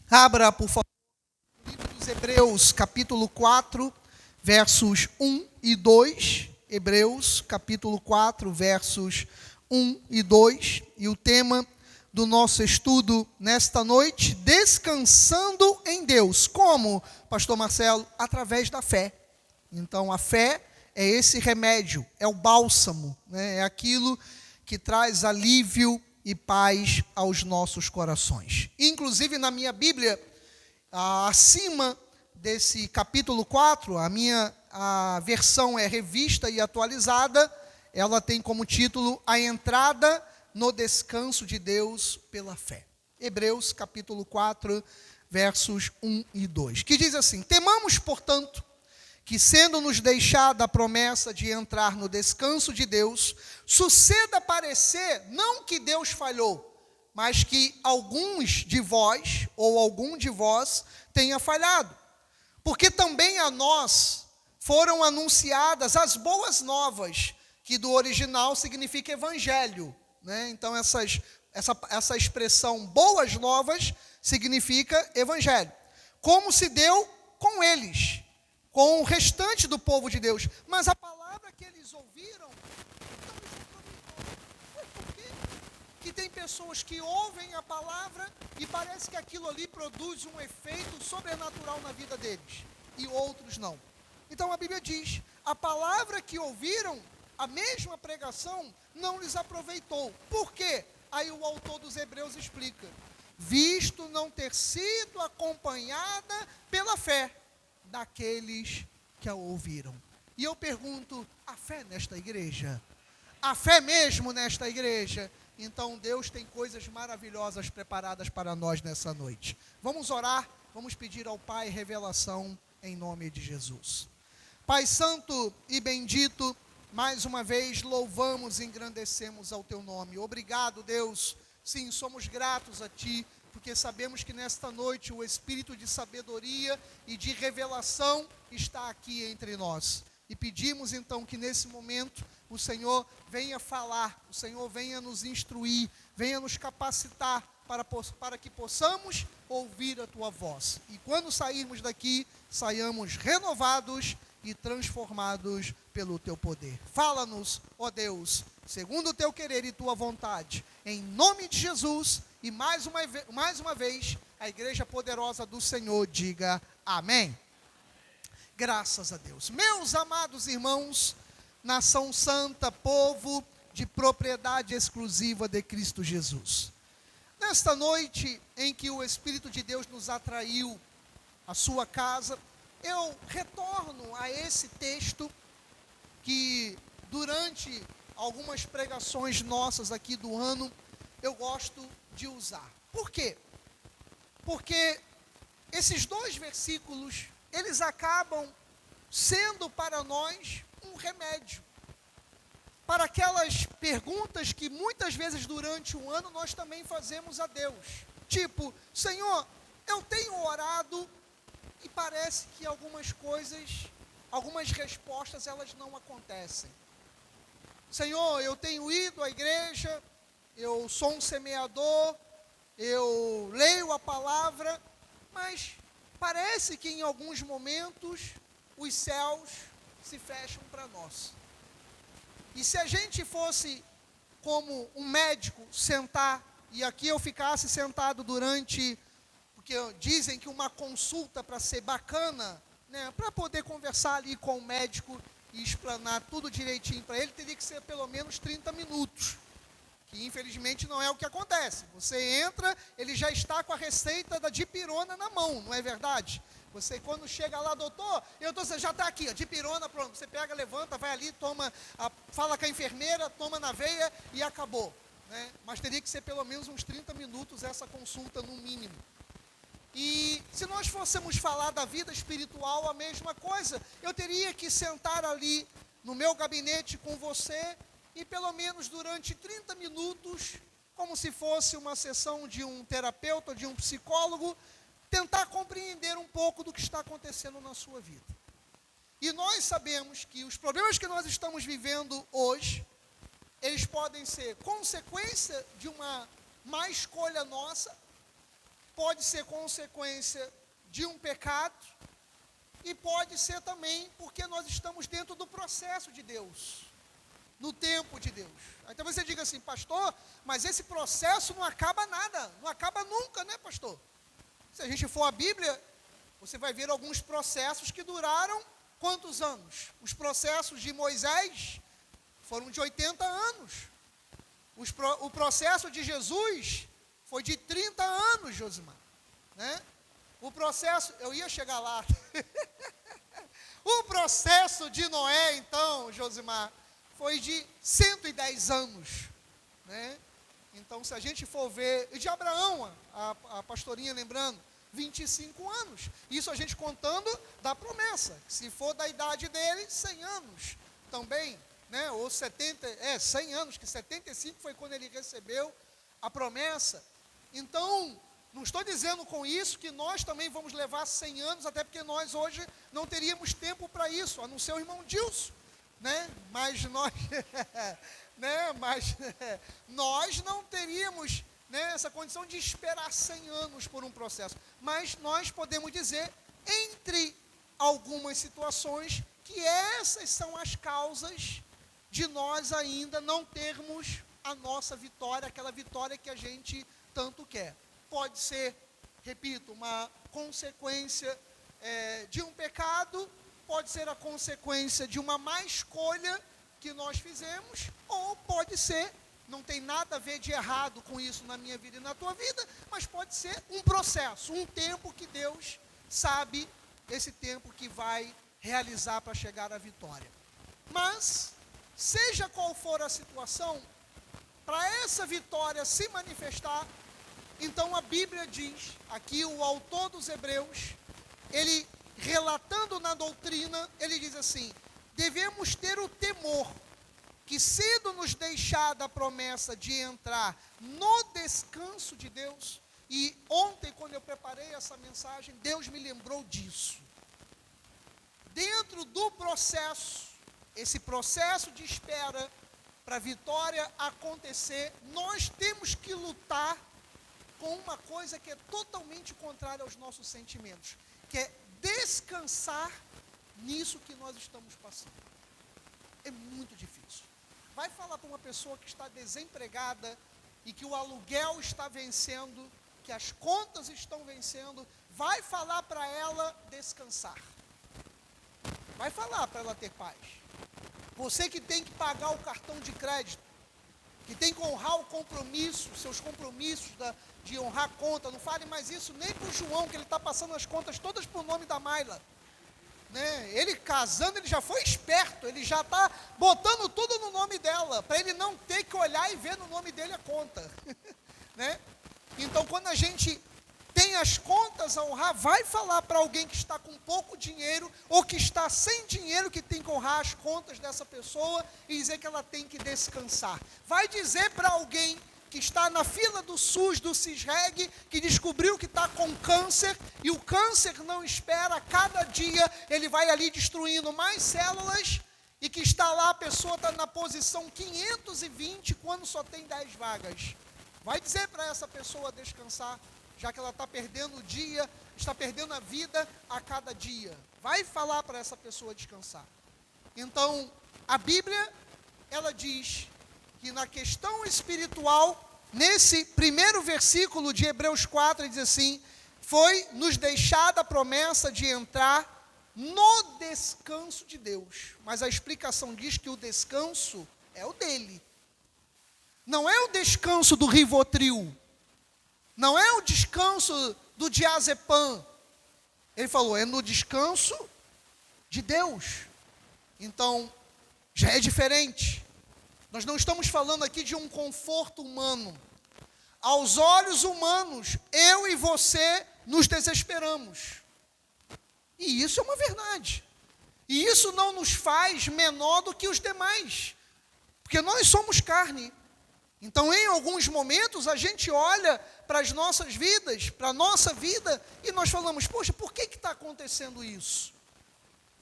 Abra, por favor, o livro dos Hebreus, capítulo 4, versos 1 e 2. Hebreus, capítulo 4, versos 1 e 2. E o tema do nosso estudo nesta noite, descansando em Deus. Como, pastor Marcelo? Através da fé. Então, a fé é esse remédio, é o bálsamo, né? É aquilo que traz alívio e paz aos nossos corações. Inclusive, na minha Bíblia, acima desse capítulo 4, a versão é revista e atualizada, ela tem como título A Entrada no Descanso de Deus pela Fé. Hebreus, capítulo 4, versos 1 e 2, que diz assim: temamos, portanto, que sendo-nos deixada a promessa de entrar no descanso de Deus, suceda parecer, não que Deus falhou, mas que alguns de vós, ou algum de vós, tenha falhado. Porque também a nós foram anunciadas as boas novas, que do original significa evangelho, né? Então essa expressão boas novas significa evangelho. Como se deu com eles, com o restante do povo de Deus, mas a palavra que eles ouviram não lhes aproveitou. Por quê? Que tem pessoas que ouvem a palavra e parece que aquilo ali produz um efeito sobrenatural na vida deles, e outros não. Então a Bíblia diz, a palavra que ouviram, a mesma pregação, não lhes aproveitou. Por quê? Aí o autor dos Hebreus explica, visto não ter sido acompanhada pela fé daqueles que a ouviram. E eu pergunto, a fé nesta igreja? A fé mesmo nesta igreja? Então Deus tem coisas maravilhosas preparadas para nós nessa noite. Vamos orar, vamos pedir ao Pai revelação em nome de Jesus. Pai santo e bendito, mais uma vez louvamos e engrandecemos ao teu nome. Obrigado, Deus. Sim, somos gratos a ti, porque sabemos que nesta noite o espírito de sabedoria e de revelação está aqui entre nós. E pedimos então que nesse momento o Senhor venha falar, o Senhor venha nos instruir, venha nos capacitar para que possamos ouvir a tua voz. E quando sairmos daqui, saiamos renovados e transformados pelo teu poder. Fala-nos, ó Deus, segundo o teu querer e tua vontade, em nome de Jesus. E mais uma vez, a igreja poderosa do Senhor diga amém. Graças a Deus. Meus amados irmãos, nação santa, povo de propriedade exclusiva de Cristo Jesus. Nesta noite em que o Espírito de Deus nos atraiu à sua casa, eu retorno a esse texto que durante algumas pregações nossas aqui do ano, eu gosto de usar. Por quê? Porque esses dois versículos, eles acabam sendo para nós um remédio para aquelas perguntas que muitas vezes durante o ano nós também fazemos a Deus. Tipo, Senhor, eu tenho orado e parece que algumas coisas, algumas respostas, elas não acontecem. Senhor, eu tenho ido à igreja, eu sou um semeador, eu leio a palavra, mas parece que em alguns momentos os céus se fecham para nós. E se a gente fosse como um médico sentar, e aqui eu ficasse sentado durante, porque dizem que uma consulta para ser bacana, né, para poder conversar ali com o médico e explanar tudo direitinho para ele, teria que ser pelo menos 30 minutos. Que infelizmente não é o que acontece. Você entra, ele já está com a receita da dipirona na mão, não é verdade? Você quando chega lá, doutor, você já está aqui, dipirona, pronto. Você pega, levanta, vai ali, toma, fala com a enfermeira, toma na veia e acabou, né? Mas teria que ser pelo menos uns 30 minutos essa consulta no mínimo. E se nós fôssemos falar da vida espiritual, a mesma coisa. Eu teria que sentar ali no meu gabinete com você e pelo menos durante 30 minutos, como se fosse uma sessão de um terapeuta, de um psicólogo, tentar compreender um pouco do que está acontecendo na sua vida. E nós sabemos que os problemas que nós estamos vivendo hoje, eles podem ser consequência de uma má escolha nossa, pode ser consequência de um pecado, e pode ser também porque nós estamos dentro do processo de Deus, no tempo de Deus. Aí talvez você diga assim, pastor, mas esse processo não acaba nada, não acaba nunca, né, pastor? Se a gente for à Bíblia, você vai ver alguns processos que duraram quantos anos? Os processos de Moisés foram de 80 anos. O processo de Jesus foi de 30 anos, Josimar, né? O processo, eu ia chegar lá. O processo de Noé, então, Josimar, foi de 110 anos, né? Então, se a gente for ver, e de Abraão, a pastorinha lembrando, 25 anos. Isso a gente contando da promessa. Se for da idade dele, 100 anos também, né? Ou 100 anos, que 75 foi quando ele recebeu a promessa. Então, não estou dizendo com isso que nós também vamos levar 100 anos, até porque nós hoje não teríamos tempo para isso, a não ser o irmão Dilson, né? Mas nós, né? Nós não teríamos, né, essa condição de esperar 100 anos por um processo. Mas nós podemos dizer, entre algumas situações, que essas são as causas de nós ainda não termos a nossa vitória, aquela vitória que a gente tanto quer. Pode ser, repito, uma consequência de um pecado, pode ser a consequência de uma má escolha que nós fizemos, ou pode ser, não tem nada a ver de errado com isso na minha vida e na tua vida, mas pode ser um processo, um tempo que Deus sabe, esse tempo que vai realizar para chegar à vitória. Mas, seja qual for a situação, para essa vitória se manifestar, então a Bíblia diz, aqui o autor dos Hebreus, ele relatando na doutrina, ele diz assim, devemos ter o temor, que sendo nos deixada a promessa de entrar no descanso de Deus, e ontem quando eu preparei essa mensagem, Deus me lembrou disso. Dentro do processo, esse processo de espera para a vitória acontecer, nós temos que lutar com uma coisa que é totalmente contrária aos nossos sentimentos, que é descansar nisso que nós estamos passando. É muito difícil. Vai falar para uma pessoa que está desempregada e que o aluguel está vencendo, que as contas estão vencendo, vai falar para ela descansar. Vai falar para ela ter paz. Você que tem que pagar o cartão de crédito, que tem que honrar o compromisso, seus compromissos de honrar a conta, não fale mais isso nem para o João, que ele está passando as contas todas por nome da Mayla. Né? Ele casando, ele já foi esperto, ele já está botando tudo no nome dela, para ele não ter que olhar e ver no nome dele a conta. Né? Então, quando a gente tem as contas a honrar, vai falar para alguém que está com pouco dinheiro, ou que está sem dinheiro, que tem que honrar as contas dessa pessoa, e dizer que ela tem que descansar. Vai dizer para alguém que está na fila do SUS, do CISREG, que descobriu que está com câncer, e o câncer não espera, cada dia ele vai ali destruindo mais células, e que está lá, a pessoa está na posição 520, quando só tem 10 vagas. Vai dizer para essa pessoa descansar, já que ela está perdendo o dia, está perdendo a vida a cada dia. Vai falar para essa pessoa descansar. Então, a Bíblia, ela diz que na questão espiritual, nesse primeiro versículo de Hebreus 4, diz assim, foi nos deixada a promessa de entrar no descanso de Deus. Mas a explicação diz que o descanso é o dele. Não é o descanso do Rivotril. Não é o descanso do diazepam. Ele falou, é no descanso de Deus. Então, já é diferente. Nós não estamos falando aqui de um conforto humano. Aos olhos humanos, eu e você nos desesperamos. E isso é uma verdade. E isso não nos faz menor do que os demais. Porque nós somos carne. Então, em alguns momentos, a gente olha para as nossas vidas, para a nossa vida, e nós falamos, poxa, por que está acontecendo isso?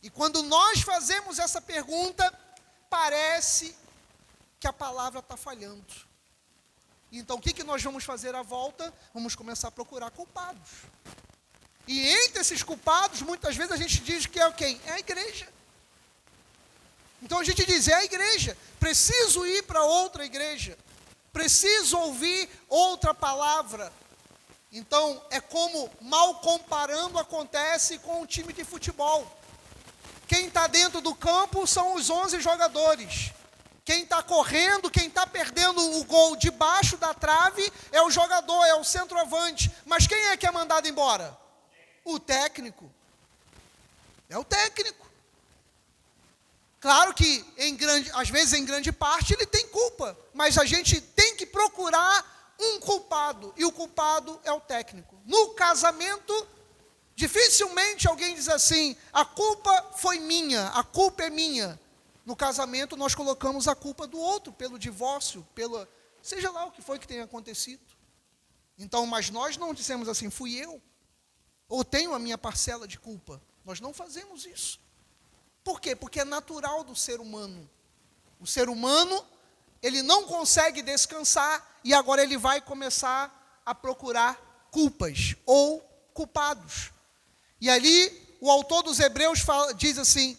E quando nós fazemos essa pergunta, parece que a palavra está falhando. Então, o que nós vamos fazer à volta? Vamos começar a procurar culpados. E entre esses culpados, muitas vezes a gente diz que é quem? É a igreja. Então a gente diz, é a igreja. Preciso ir para outra igreja. Preciso ouvir outra palavra. Então, é como, mal comparando, acontece com um time de futebol. Quem está dentro do campo são os 11 jogadores. Quem está correndo, quem está perdendo o gol debaixo da trave é o jogador, é o centroavante. Mas quem é que é mandado embora? O técnico. É o técnico. Claro que, às vezes, em grande parte, ele tem culpa. Mas a gente tem que procurar um culpado. E o culpado é o técnico. No casamento, dificilmente alguém diz assim, a culpa foi minha, a culpa é minha. No casamento, nós colocamos a culpa do outro, pelo divórcio, seja lá o que foi que tenha acontecido. Então, mas nós não dissemos assim, fui eu, ou tenho a minha parcela de culpa. Nós não fazemos isso. Por quê? Porque é natural do ser humano. O ser humano, ele não consegue descansar, e agora ele vai começar a procurar culpas, ou culpados. E ali, o autor dos Hebreus diz assim,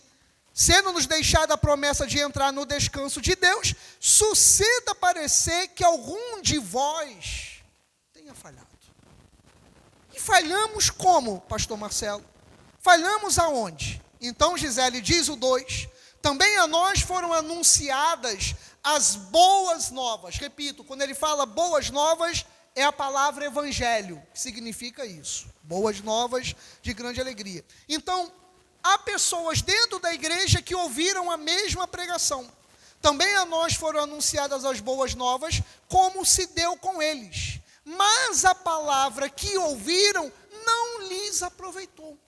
sendo nos deixada a promessa de entrar no descanso de Deus, suceda parecer que algum de vós tenha falhado. E falhamos como, pastor Marcelo? Falhamos aonde? Então, Gisele, diz o 2, também a nós foram anunciadas as boas novas. Repito, quando ele fala boas novas, é a palavra evangelho, que significa isso. Boas novas de grande alegria. Então, há pessoas dentro da igreja que ouviram a mesma pregação. Também a nós foram anunciadas as boas novas, como se deu com eles. Mas a palavra que ouviram não lhes aproveitou.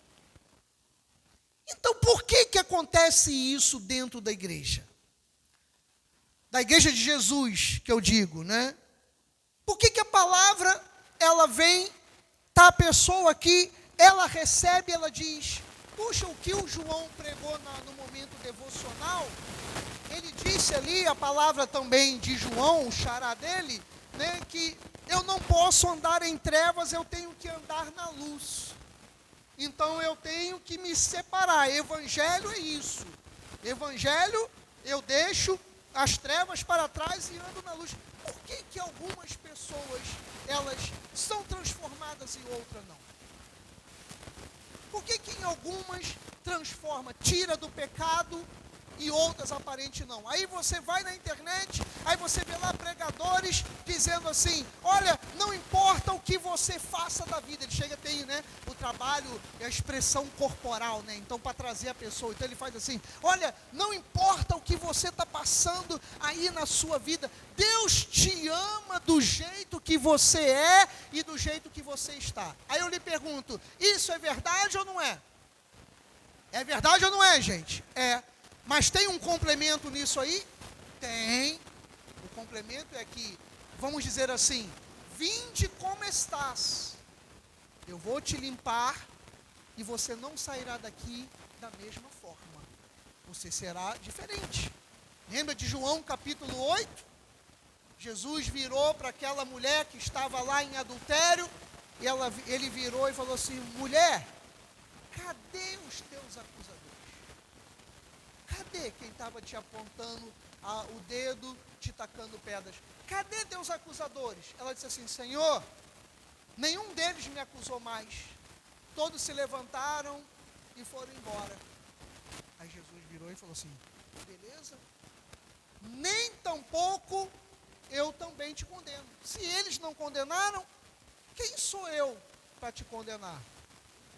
Então, por que acontece isso dentro da igreja? Da igreja de Jesus, que eu digo, né? Por que a palavra, ela vem, tá a pessoa aqui, ela recebe, ela diz... Puxa, o que o João pregou no momento devocional, ele disse ali, a palavra também de João, o xará dele, né, que eu não posso andar em trevas, eu tenho que andar na luz. Então eu tenho que me separar. Evangelho é isso. Evangelho, eu deixo as trevas para trás e ando na luz. Por que algumas pessoas, elas são transformadas e outras não? Por que em algumas transforma, tira do pecado e outras aparente não? Aí você vai na internet, aí você vê lá pregadores dizendo assim, olha, não importa o que você faça da vida. Ele chega, tem, né, o trabalho, a expressão corporal, né, então para trazer a pessoa, então ele faz assim, olha, não importa o que você está passando aí na sua vida, Deus te ama do jeito que você é e do jeito que você está. Aí eu lhe pergunto, isso é verdade ou não é? É verdade ou não é, gente? É. Mas tem um complemento nisso aí? Tem. O complemento é que, vamos dizer assim, vinde como estás. Eu vou te limpar e você não sairá daqui da mesma forma. Você será diferente. Lembra de João capítulo 8? Jesus virou para aquela mulher que estava lá em adultério, e ele virou e falou assim, mulher, cadê os teus acusadores? Cadê quem estava te apontando o dedo, te tacando pedras? Cadê teus acusadores? Ela disse assim, Senhor, nenhum deles me acusou mais. Todos se levantaram e foram embora. Aí Jesus virou e falou assim, beleza? Nem tampouco eu também te condeno. Se eles não condenaram, quem sou eu para te condenar?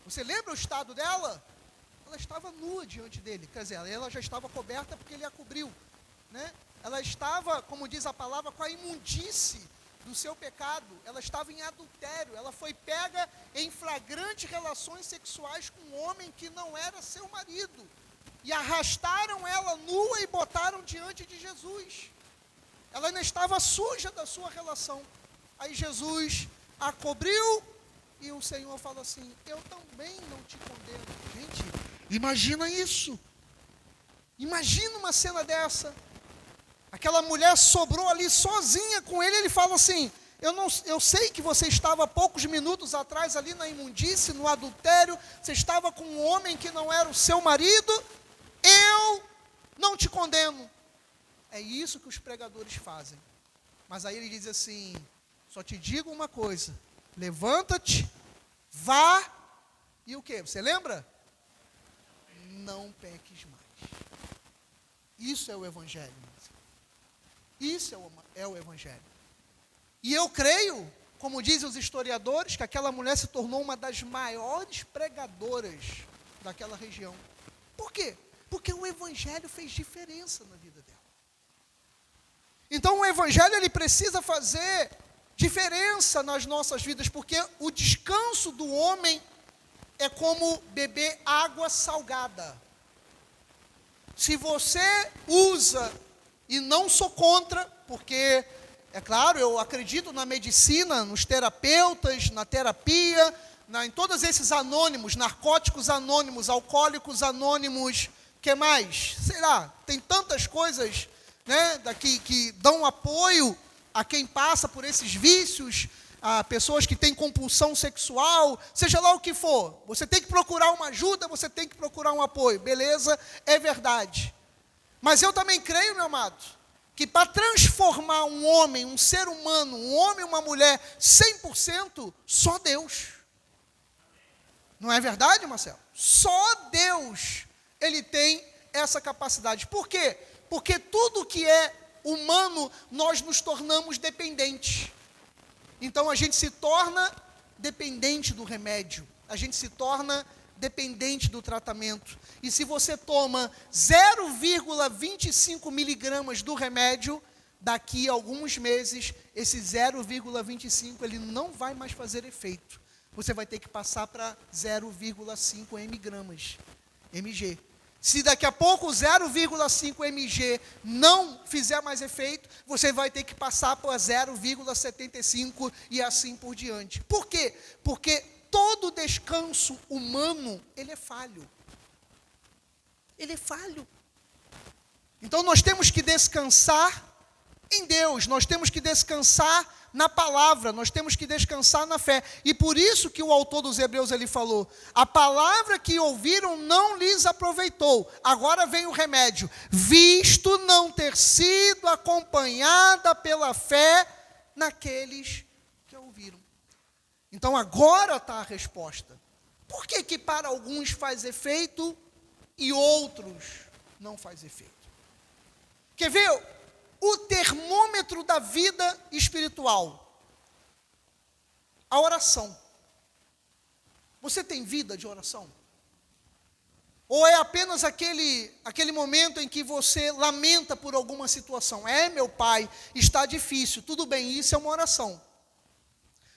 Você lembra o estado dela? Ela estava nua diante dele, quer dizer, ela já estava coberta porque ele a cobriu, né? Ela estava, como diz a palavra, com a imundície do seu pecado, ela estava em adultério, ela foi pega em flagrantes relações sexuais com um homem que não era seu marido, e arrastaram ela nua e botaram diante de Jesus. Ela ainda estava suja da sua relação. Aí Jesus a cobriu, e o Senhor fala assim, eu também não te condeno. Gente, imagina isso. Imagina uma cena dessa. Aquela mulher sobrou ali sozinha com ele, ele fala assim: eu sei que você estava poucos minutos atrás ali na imundície, no adultério, você estava com um homem que não era o seu marido, eu não te condeno. É isso que os pregadores fazem. Mas aí ele diz assim: só te digo uma coisa, levanta-te, vá, e o quê? Você lembra? Não peques mais. Isso é o Evangelho. Isso é o Evangelho. E eu creio, como dizem os historiadores, que aquela mulher se tornou uma das maiores pregadoras daquela região. Por quê? Porque o Evangelho fez diferença na vida dela. Então o Evangelho ele precisa fazer diferença nas nossas vidas, porque o descanso do homem é como beber água salgada. Se você usa, e não sou contra, porque, é claro, eu acredito na medicina, nos terapeutas, na terapia, em todos esses anônimos, narcóticos anônimos, alcoólicos anônimos, que mais? Sei lá, tem tantas coisas, né, que dão apoio a quem passa por esses vícios, a pessoas que têm compulsão sexual, seja lá o que for. Você tem que procurar uma ajuda, você tem que procurar um apoio, beleza? É verdade. Mas eu também creio, meu amado, que para transformar um homem, um ser humano, um homem e uma mulher 100%, só Deus. Não é verdade, Marcelo? Só Deus, ele tem essa capacidade. Por quê? Porque tudo que é humano, nós nos tornamos dependentes. Então a gente se torna dependente do remédio, a gente se torna dependente do tratamento. E se você toma 0,25 miligramas do remédio, daqui a alguns meses, esse 0,25 ele não vai mais fazer efeito. Você vai ter que passar para 0,5 mg. Se daqui a pouco o 0,5 mg não fizer mais efeito, você vai ter que passar para 0,75 e assim por diante. Por quê? Porque todo descanso humano, ele é falho. Ele é falho. Então nós temos que descansar em Deus, nós temos que descansar na palavra, nós temos que descansar na fé. E por isso que o autor dos Hebreus ele falou: a palavra que ouviram não lhes aproveitou. Agora vem o remédio: visto não ter sido acompanhada pela fé naqueles que a ouviram. Então agora está a resposta. Por que que para alguns faz efeito e outros não faz efeito? Quer ver? O termômetro da vida espiritual, a oração. Você tem vida de oração? Ou é apenas aquele momento em que você lamenta por alguma situação? Meu pai, está difícil. Tudo bem, isso é uma oração.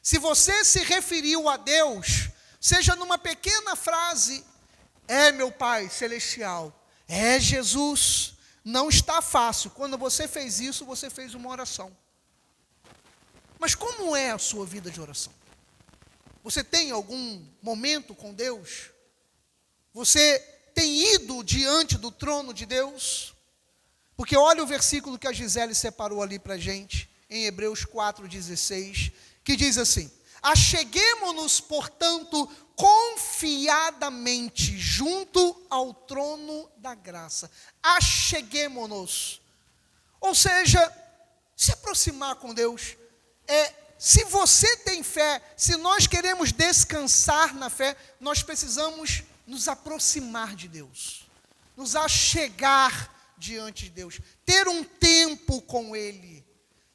Se você se referiu a Deus, seja numa pequena frase: meu Pai celestial, Jesus. Não está fácil. Quando você fez isso, você fez uma oração. Mas como é a sua vida de oração? Você tem algum momento com Deus? Você tem ido diante do trono de Deus? Porque olha o versículo que a Gisele separou ali para a gente, em Hebreus 4,16, que diz assim: acheguemo-nos, portanto, confiadamente junto ao trono da graça. Acheguemo-nos. Ou seja, se aproximar com Deus. Se você tem fé, se nós queremos descansar na fé, nós precisamos nos aproximar de Deus, nos achegar diante de Deus, ter um tempo com Ele,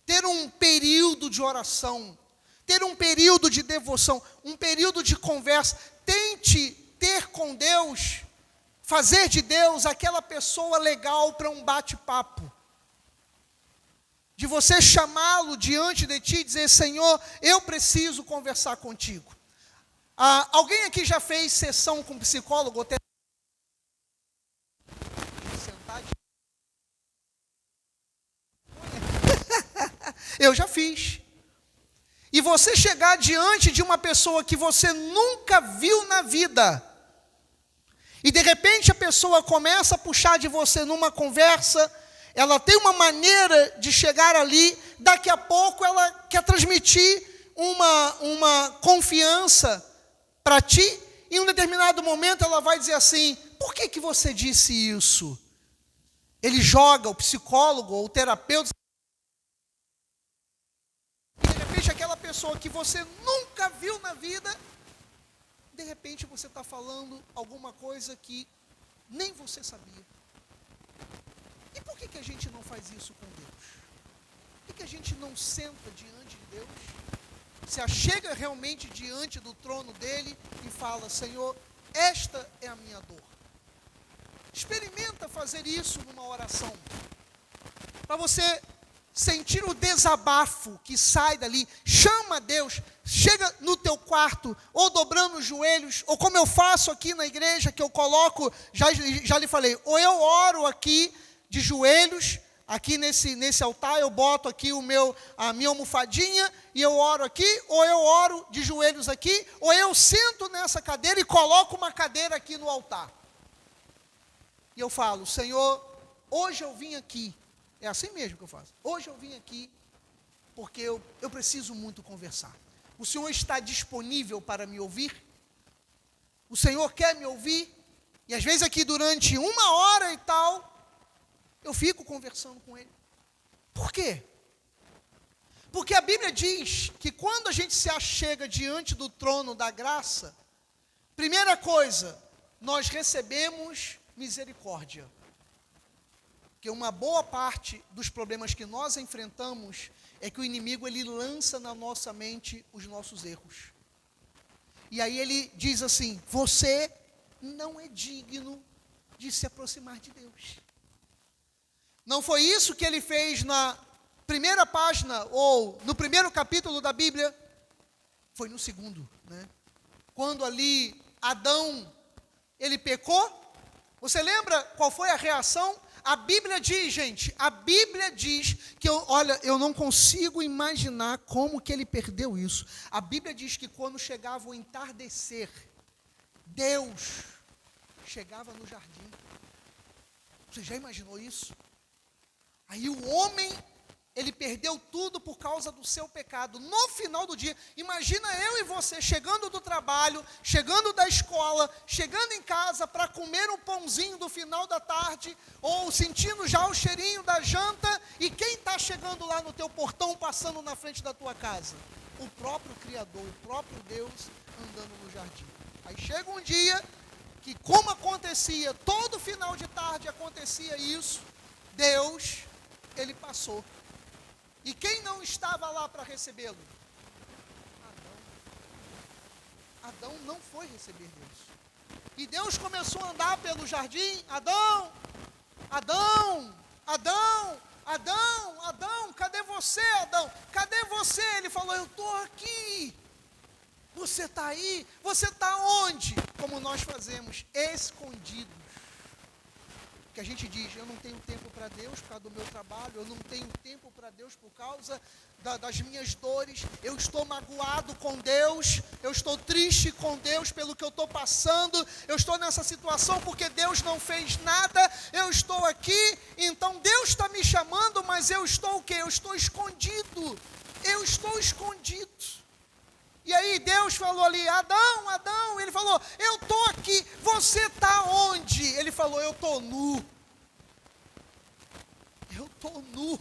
ter um período de oração, ter um período de devoção, um período de conversa. Tente ter com Deus, fazer de Deus aquela pessoa legal para um bate-papo. De você chamá-lo diante de ti e dizer: Senhor, eu preciso conversar contigo. Alguém aqui já fez sessão com psicólogo? Eu já fiz. E você chegar diante de uma pessoa que você nunca viu na vida, e de repente a pessoa começa a puxar de você numa conversa, ela tem uma maneira de chegar ali, daqui a pouco ela quer transmitir uma confiança para ti, e em um determinado momento ela vai dizer assim: por que você disse isso? Ele joga, o psicólogo ou o terapeuta, e de repente aquela pessoa que você nunca viu na vida, de repente você está falando alguma coisa que nem você sabia. E por que a gente não faz isso com Deus? Por que a gente não senta diante de Deus, se achega realmente diante do trono dele e fala: Senhor, esta é a minha dor. Experimenta fazer isso numa oração, para você sentir o desabafo que sai dali. Chama Deus, chega no teu quarto, ou dobrando os joelhos, ou como eu faço aqui na igreja, que eu coloco, já lhe falei, ou eu oro aqui de joelhos, aqui nesse altar, eu boto aqui a minha almofadinha, e eu oro aqui, ou eu oro de joelhos aqui, ou eu sento nessa cadeira e coloco uma cadeira aqui no altar. E eu falo: Senhor, hoje eu vim aqui. É assim mesmo que eu faço. Hoje eu vim aqui porque eu preciso muito conversar. O Senhor está disponível para me ouvir? O Senhor quer me ouvir? E às vezes aqui durante 1 hora e tal, eu fico conversando com Ele. Por quê? Porque a Bíblia diz que quando a gente se achega diante do trono da graça, primeira coisa, nós recebemos misericórdia. Porque uma boa parte dos problemas que nós enfrentamos é que o inimigo, ele lança na nossa mente os nossos erros. E aí ele diz assim: você não é digno de se aproximar de Deus. Não foi isso que ele fez na primeira página, ou no primeiro capítulo da Bíblia? Foi no segundo, né? Quando ali Adão, ele pecou. Você lembra qual foi a reação? A Bíblia diz, gente, a Bíblia diz que, eu não consigo imaginar como que ele perdeu isso. A Bíblia diz que quando chegava o entardecer, Deus chegava no jardim. Você já imaginou isso? Aí o homem, ele perdeu tudo por causa do seu pecado. No final do dia, imagina eu e você chegando do trabalho, chegando da escola, chegando em casa para comer um pãozinho do final da tarde, ou sentindo já o cheirinho da janta, e quem está chegando lá no teu portão, passando na frente da tua casa? O próprio Criador, o próprio Deus andando no jardim. Aí chega um dia que, como acontecia, todo final de tarde acontecia isso, Deus, ele passou. E quem não estava lá para recebê-lo? Adão não foi receber Deus. E Deus começou a andar pelo jardim: Adão, Adão, Adão, Adão, Adão, cadê você, Adão? Cadê você? Ele falou: eu estou aqui. Você está aí? Você está onde? Como nós fazemos, escondidos. Que a gente diz: eu não tenho tempo para Deus por causa do meu trabalho, eu não tenho tempo para Deus por causa das minhas dores, eu estou magoado com Deus, eu estou triste com Deus pelo que eu estou passando, eu estou nessa situação porque Deus não fez nada, eu estou aqui, então Deus está me chamando, mas eu estou o quê? Eu estou escondido, eu estou escondido. E aí Deus falou ali: Adão, Adão, ele falou: eu estou aqui, você está onde? Ele falou: eu estou nu. Eu estou nu.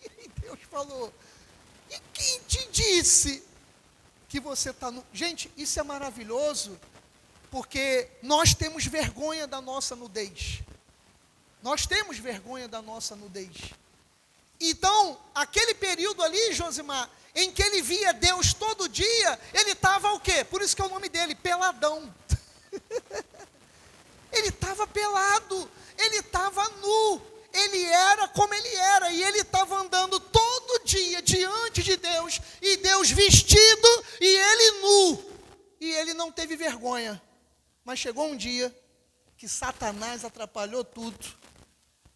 E aí Deus falou: e quem te disse que você está nu? Gente, isso é maravilhoso, porque nós temos vergonha da nossa nudez. Nós temos vergonha da nossa nudez. Então, aquele período ali, Josimar, em que ele via Deus todo dia, ele estava o quê? Por isso que é o nome dele, peladão. Ele estava pelado, ele estava nu, ele era como ele era, e ele estava andando todo dia diante de Deus, e Deus vestido, e ele nu, e ele não teve vergonha. Mas chegou um dia que Satanás atrapalhou tudo,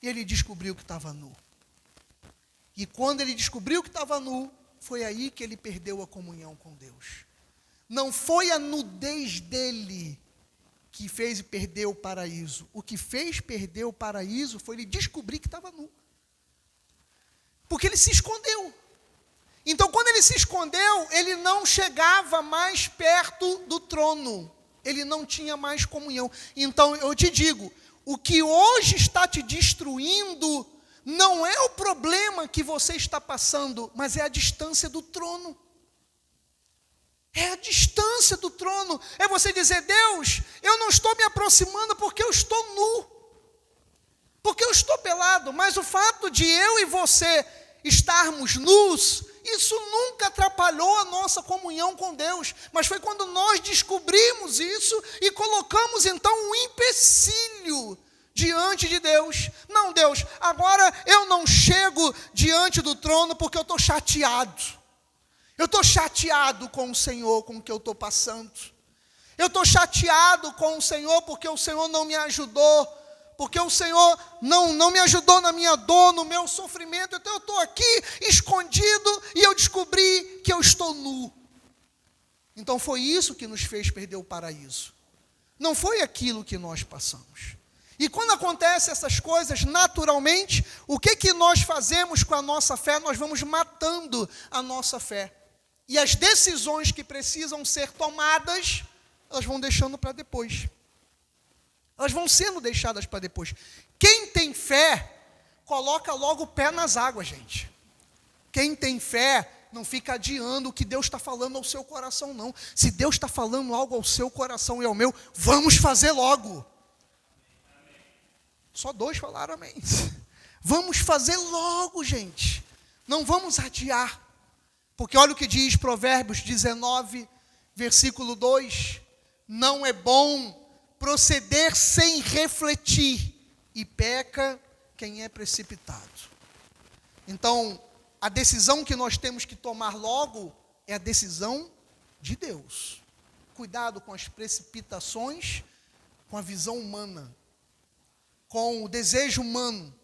e ele descobriu que estava nu. E quando ele descobriu que estava nu, foi aí que ele perdeu a comunhão com Deus. Não foi a nudez dele que fez perder o paraíso. O que fez perder o paraíso foi ele descobrir que estava nu. Porque ele se escondeu. Então, quando ele se escondeu, ele não chegava mais perto do trono. Ele não tinha mais comunhão. Então, eu te digo, o que hoje está te destruindo não é o problema que você está passando, mas é a distância do trono. É a distância do trono. É você dizer, Deus, eu não estou me aproximando porque eu estou nu. Porque eu estou pelado. Mas o fato de eu e você estarmos nus, isso nunca atrapalhou a nossa comunhão com Deus. Mas foi quando nós descobrimos isso e colocamos então um empecilho diante de Deus. Não, Deus, agora eu não chego diante do trono porque eu estou chateado. Eu estou chateado com o Senhor, com o que eu estou passando. Eu estou chateado com o Senhor porque o Senhor não me ajudou. Porque o Senhor não me ajudou na minha dor, no meu sofrimento. Então eu estou aqui escondido e eu descobri que eu estou nu. Então foi isso que nos fez perder o paraíso. Não foi aquilo que nós passamos. E quando acontecem essas coisas, naturalmente, o que nós fazemos com a nossa fé? Nós vamos matando a nossa fé. E as decisões que precisam ser tomadas, elas vão deixando para depois. Elas vão sendo deixadas para depois. Quem tem fé, coloca logo o pé nas águas, gente. Quem tem fé, não fica adiando o que Deus está falando ao seu coração, não. Se Deus está falando algo ao seu coração e ao meu, vamos fazer logo. Só 2 falaram amém. Vamos fazer logo, gente. Não vamos adiar. Porque olha o que diz Provérbios 19, versículo 2. Não é bom proceder sem refletir, e peca quem é precipitado. Então, a decisão que nós temos que tomar logo é a decisão de Deus. Cuidado com as precipitações, com a visão humana, com o desejo humano.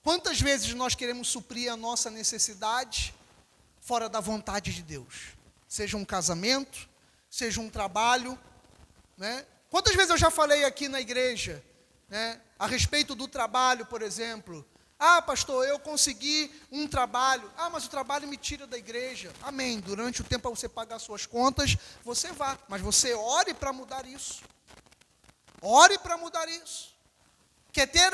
Quantas vezes nós queremos suprir a nossa necessidade fora da vontade de Deus? Seja um casamento, seja um trabalho, né? Quantas vezes eu já falei aqui na igreja, né, a respeito do trabalho, por exemplo. Ah, pastor, eu consegui um trabalho. Ah, mas o trabalho me tira da igreja. Amém. Durante o tempo para você pagar suas contas, você vá. Mas você ore para mudar isso. Ore para mudar isso. Quer ter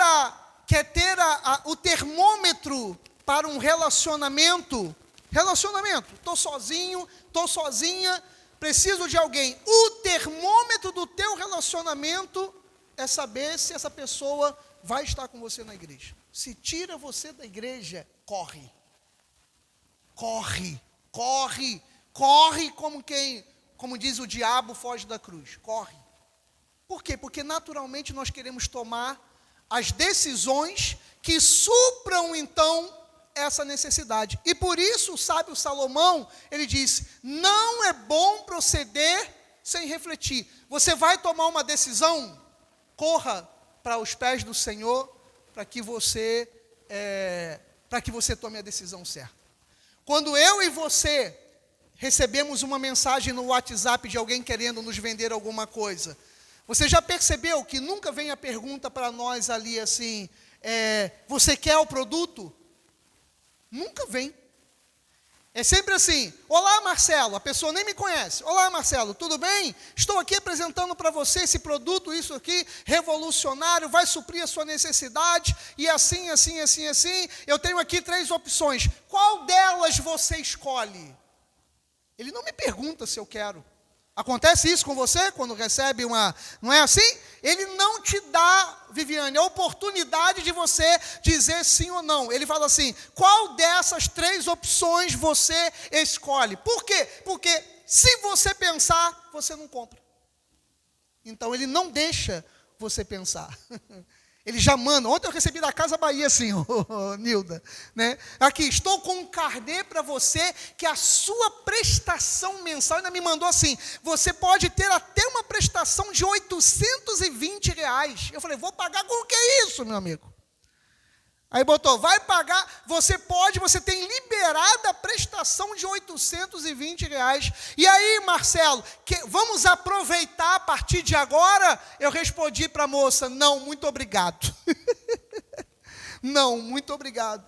o termômetro para um relacionamento? Relacionamento. Estou sozinho, estou sozinha, preciso de alguém. O termômetro do teu relacionamento é saber se essa pessoa vai estar com você na igreja. Se tira você da igreja, corre. Corre, corre, corre como diz o diabo, foge da cruz. Corre. Por quê? Porque naturalmente nós queremos tomar as decisões que supram então essa necessidade. E por isso o sábio Salomão, ele diz, não é bom proceder sem refletir. Você vai tomar uma decisão, corra para os pés do Senhor, para que você tome a decisão certa. Quando eu e você recebemos uma mensagem no WhatsApp de alguém querendo nos vender alguma coisa, você já percebeu que nunca vem a pergunta para nós ali assim, você quer o produto? Nunca vem. É sempre assim, olá Marcelo, a pessoa nem me conhece. Olá Marcelo, tudo bem? Estou aqui apresentando para você esse produto, isso aqui, revolucionário, vai suprir a sua necessidade, e assim, assim, assim, assim, eu tenho aqui 3 opções. Qual delas você escolhe? Ele não me pergunta se eu quero. Acontece isso com você, quando recebe uma... Não é assim? Ele não te dá, Viviane, a oportunidade de você dizer sim ou não. Ele fala assim, qual dessas 3 opções você escolhe? Por quê? Porque se você pensar, você não compra. Então, ele não deixa você pensar. Ele já manda. Ontem eu recebi da Casa Bahia assim, Nilda, né? Aqui, estou com um carnê para você, que a sua prestação mensal, ainda me mandou assim, você pode ter até uma prestação de R$820. Eu falei, vou pagar com o que é isso, meu amigo? Aí botou, vai pagar, você tem liberada a prestação de R$820. E aí, Marcelo, vamos aproveitar partir de agora, eu respondi para a moça, não, muito obrigado. Não, muito obrigado.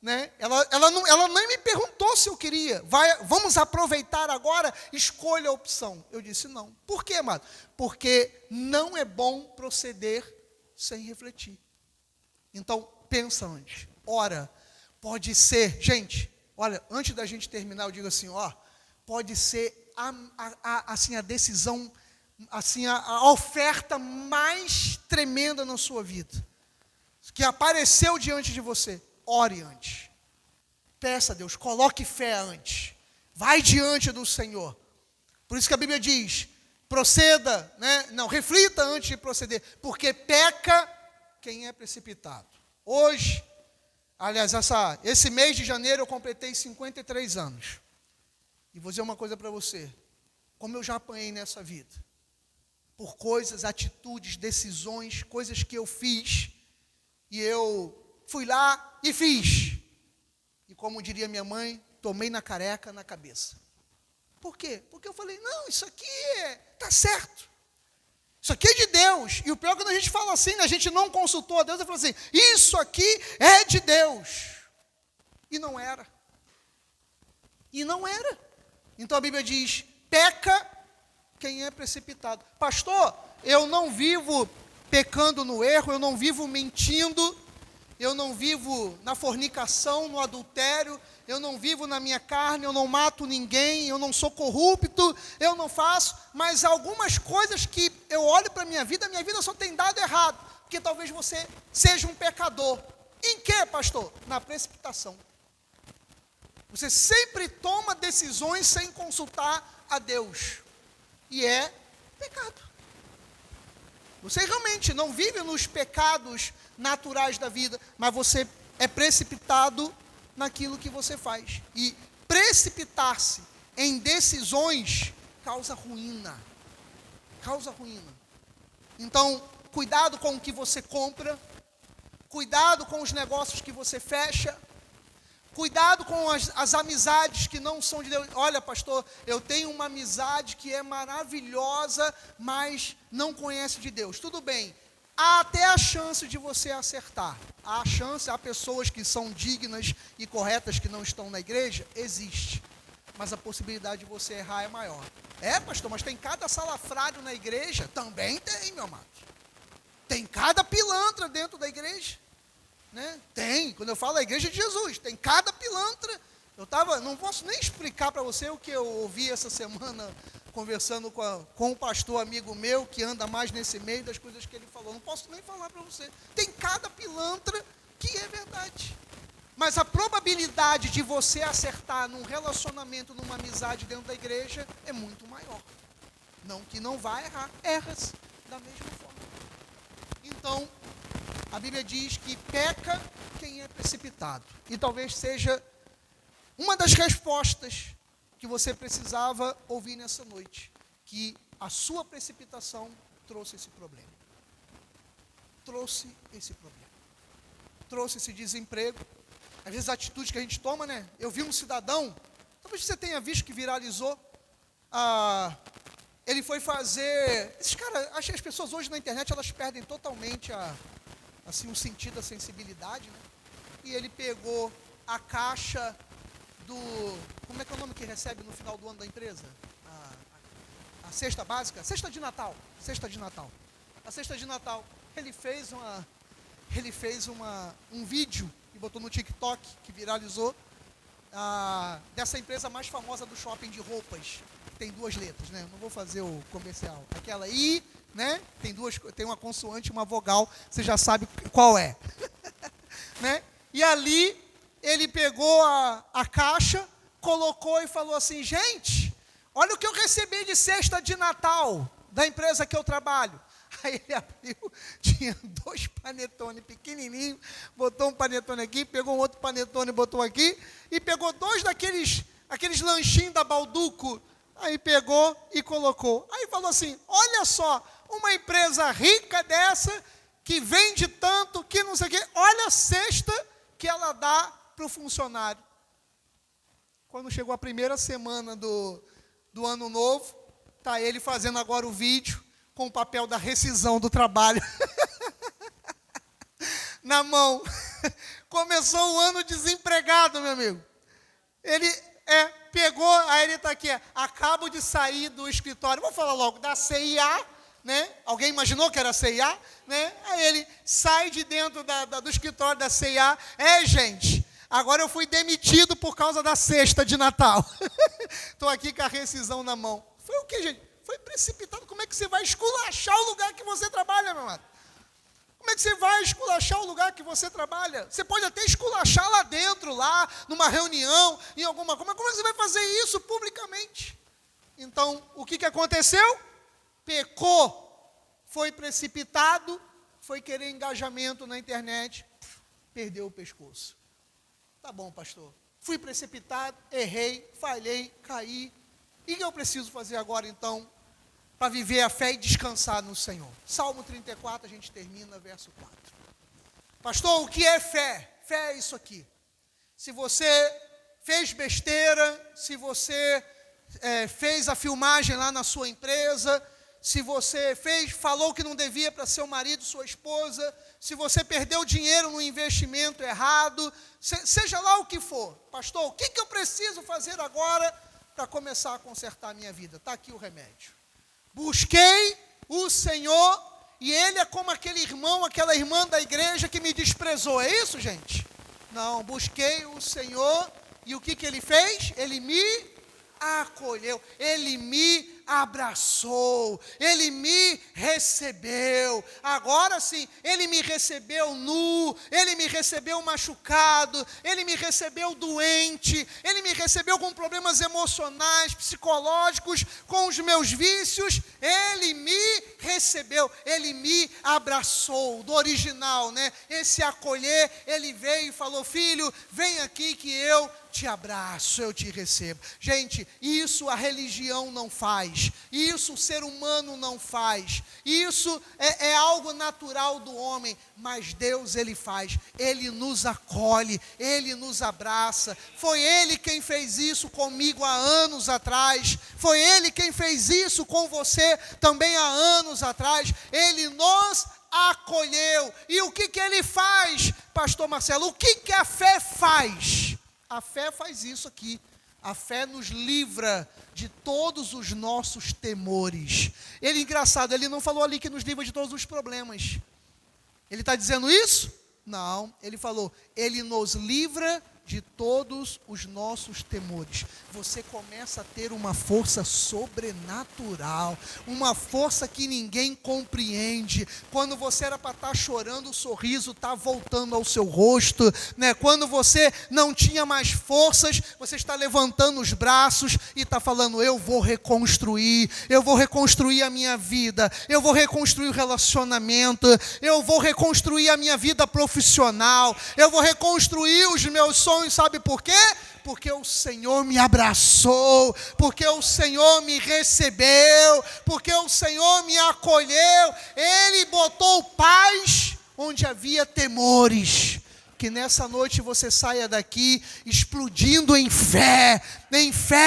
Né? Ela nem me perguntou se eu queria. Vamos aproveitar agora, escolha a opção. Eu disse não. Por quê, amado? Porque não é bom proceder sem refletir. Então, pensa antes. Ora, pode ser, gente, olha, antes da gente terminar, eu digo assim, pode ser assim, a decisão, assim, a oferta mais tremenda na sua vida, que apareceu diante de você. Ore antes. Peça a Deus, coloque fé antes. Vai diante do Senhor. Por isso que a Bíblia diz, proceda, né? Não, reflita antes de proceder, porque peca quem é precipitado. Hoje, aliás, esse mês de janeiro eu completei 53 anos. E vou dizer uma coisa para você, como eu já apanhei nessa vida, por coisas, atitudes, decisões, coisas que eu fiz, e eu fui lá e fiz. E como diria minha mãe, tomei na careca, na cabeça. Por quê? Porque eu falei, não, isso aqui está certo. Isso aqui é de Deus. E o pior é quando a gente fala assim, a gente não consultou a Deus, eu falo assim, isso aqui é de Deus. E não era. E não era. Então a Bíblia diz, peca quem é precipitado. Pastor, eu não vivo pecando no erro, eu não vivo mentindo, eu não vivo na fornicação, no adultério, eu não vivo na minha carne, eu não mato ninguém, eu não sou corrupto, eu não faço, mas algumas coisas que eu olho para a minha vida só tem dado errado, porque talvez você seja um pecador. Em que, pastor? Na precipitação. Você sempre toma decisões sem consultar a Deus, e é pecado. Você realmente não vive nos pecados naturais da vida, mas você é precipitado naquilo que você faz. E precipitar-se em decisões causa ruína. Causa ruína. Então, cuidado com o que você compra, cuidado com os negócios que você fecha, cuidado com as amizades que não são de Deus. Olha, pastor, eu tenho uma amizade que é maravilhosa, mas não conhece de Deus. Tudo bem, há até a chance de você acertar. Há pessoas que são dignas e corretas que não estão na igreja, existe. Mas a possibilidade de você errar é maior. É, pastor, mas tem cada salafrário na igreja? Também tem, meu amado. Tem cada pilantra dentro da igreja. Né? Tem, quando eu falo a igreja de Jesus, tem cada pilantra. Não posso nem explicar para você o que eu ouvi essa semana, conversando com um pastor amigo meu, que anda mais nesse meio das coisas que ele falou. Não posso nem falar para você. Tem cada pilantra que é verdade. Mas a probabilidade de você acertar num relacionamento, numa amizade dentro da igreja, é muito maior. Não que não vá errar, erra-se da mesma forma. Então, a Bíblia diz que peca quem é precipitado. E talvez seja uma das respostas que você precisava ouvir nessa noite. Que a sua precipitação trouxe esse problema. Trouxe esse problema. Trouxe esse desemprego. Às vezes a atitude que a gente toma, né? Eu vi um cidadão, talvez você tenha visto que viralizou. Ele foi fazer... Esses caras, acho que as pessoas hoje na internet, elas perdem totalmente assim, o sentido da sensibilidade, né? E ele pegou a caixa do... Como é que é o nome que recebe no final do ano da empresa? A cesta básica? Cesta de Natal. A cesta de Natal. Ele fez um vídeo e botou no TikTok, que viralizou, dessa empresa mais famosa do shopping de roupas. Tem 2 letras, né? Não vou fazer o comercial. Aquela I... Né? Tem uma consoante e uma vogal, você já sabe qual é. Né? E ali, ele pegou a caixa, colocou e falou assim, gente, olha o que eu recebi de cesta de Natal, da empresa que eu trabalho. Aí ele abriu, tinha 2 panetones pequenininhos, botou um panetone aqui, pegou um outro panetone, botou aqui, e pegou 2 aqueles lanchinhos da Balduco, aí pegou e colocou. Aí falou assim, olha só, uma empresa rica dessa, que vende tanto, que não sei o quê, olha a cesta que ela dá para o funcionário. Quando chegou a primeira semana do ano novo, está ele fazendo agora o vídeo, com o papel da rescisão do trabalho na mão. Começou o ano desempregado, meu amigo. Ele pegou, aí ele está aqui, acabo de sair do escritório, vou falar logo, da CIA, né? Alguém imaginou que era CIA? Né? Aí ele sai de dentro do escritório da CIA, gente, agora eu fui demitido por causa da cesta de Natal. Estou aqui com a rescisão na mão. Foi o que, gente? Foi precipitado. Como é que você vai esculachar o lugar que você trabalha, meu amado? Como é que você vai esculachar o lugar que você trabalha? Você pode até esculachar lá dentro, lá, numa reunião, em alguma coisa, mas como é que você vai fazer isso publicamente? Então, o que aconteceu? Pecou, foi precipitado, foi querer engajamento na internet, perdeu o pescoço. Tá bom, pastor, fui precipitado, errei, falhei, caí. E o que eu preciso fazer agora, então, para viver a fé e descansar no Senhor? Salmo 34, a gente termina, verso 4. Pastor, o que é fé? Fé é isso aqui. Se você fez besteira, se você fez a filmagem lá na sua empresa, se você falou que não devia para seu marido, sua esposa, se você perdeu dinheiro no investimento errado, seja lá o que for. Pastor, o que eu preciso fazer agora para começar a consertar a minha vida? Está aqui o remédio. Busquei o Senhor, e Ele é como aquele irmão, aquela irmã da igreja que me desprezou. É isso, gente? Não, busquei o Senhor, e o que Ele fez? Ele me acolheu, Ele me abraçou, Ele me recebeu. Agora sim, Ele me recebeu nu, Ele me recebeu machucado, Ele me recebeu doente, Ele me recebeu com problemas emocionais, psicológicos, com os meus vícios. Ele me recebeu, Ele me abraçou. Do original, né? Esse acolher, Ele veio e falou: filho, vem aqui que eu te abraço, eu te recebo. Gente, isso a religião não faz, isso o ser humano não faz, isso é algo natural do homem, mas Deus, Ele faz. Ele nos acolhe, Ele nos abraça. Foi Ele quem fez isso comigo há anos atrás, foi Ele quem fez isso com você também há anos atrás. Ele nos acolheu. E o que Ele faz, pastor Marcelo? O que a fé faz? A fé faz isso aqui. A fé nos livra de todos os nossos temores. Engraçado, ele não falou ali que nos livra de todos os problemas. Ele está dizendo isso? Não, ele falou, Ele nos livra de todos os nossos temores. Você começa a ter uma força sobrenatural, uma força que ninguém compreende. Quando você era para estar chorando, o sorriso está voltando ao seu rosto, né? Quando você não tinha mais forças, você está levantando os braços e está falando: eu vou reconstruir a minha vida, eu vou reconstruir o relacionamento, eu vou reconstruir a minha vida profissional, eu vou reconstruir os meus sonhos. Sabe por quê? Porque o Senhor me abraçou, porque o Senhor me recebeu, porque o Senhor me acolheu. Ele botou paz onde havia temores. Que nessa noite você saia daqui explodindo em fé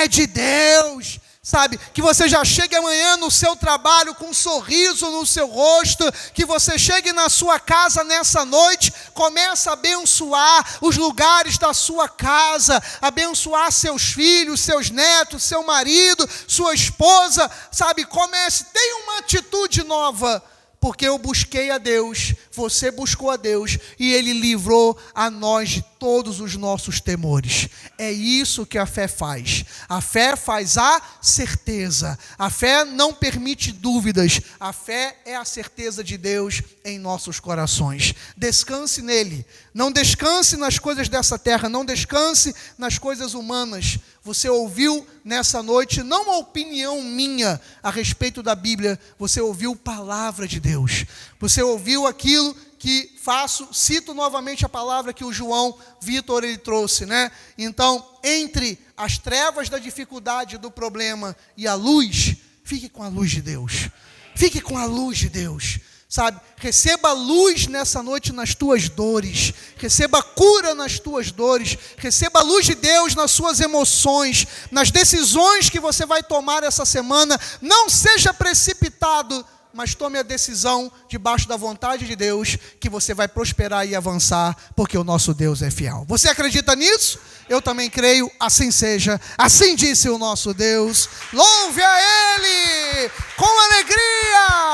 de Deus. Sabe, que você já chegue amanhã no seu trabalho com um sorriso no seu rosto, que você chegue na sua casa nessa noite, comece a abençoar os lugares da sua casa, abençoar seus filhos, seus netos, seu marido, sua esposa, sabe, tenha uma atitude nova, porque eu busquei a Deus, você buscou a Deus, e Ele livrou a nós de todos os nossos temores. É isso que a fé faz. A fé faz a certeza. A fé não permite dúvidas. A fé é a certeza de Deus em nossos corações. Descanse nele. Não descanse nas coisas dessa terra. Não descanse nas coisas humanas. Você ouviu nessa noite, não uma opinião minha a respeito da Bíblia. Você ouviu palavra de Deus. Você ouviu aquilo que cito novamente a palavra que o João Vitor ele trouxe, né? Então, entre as trevas da dificuldade, do problema e a luz, fique com a luz de Deus. Fique com a luz de Deus. Sabe, receba luz nessa noite nas tuas dores, receba cura nas tuas dores, receba a luz de Deus nas suas emoções, nas decisões que você vai tomar essa semana. Não seja precipitado mas tome a decisão debaixo da vontade de Deus, que você vai prosperar e avançar, porque o nosso Deus é fiel. Você acredita nisso? Eu também creio, assim seja. Assim disse o nosso Deus. Louve a Ele com alegria!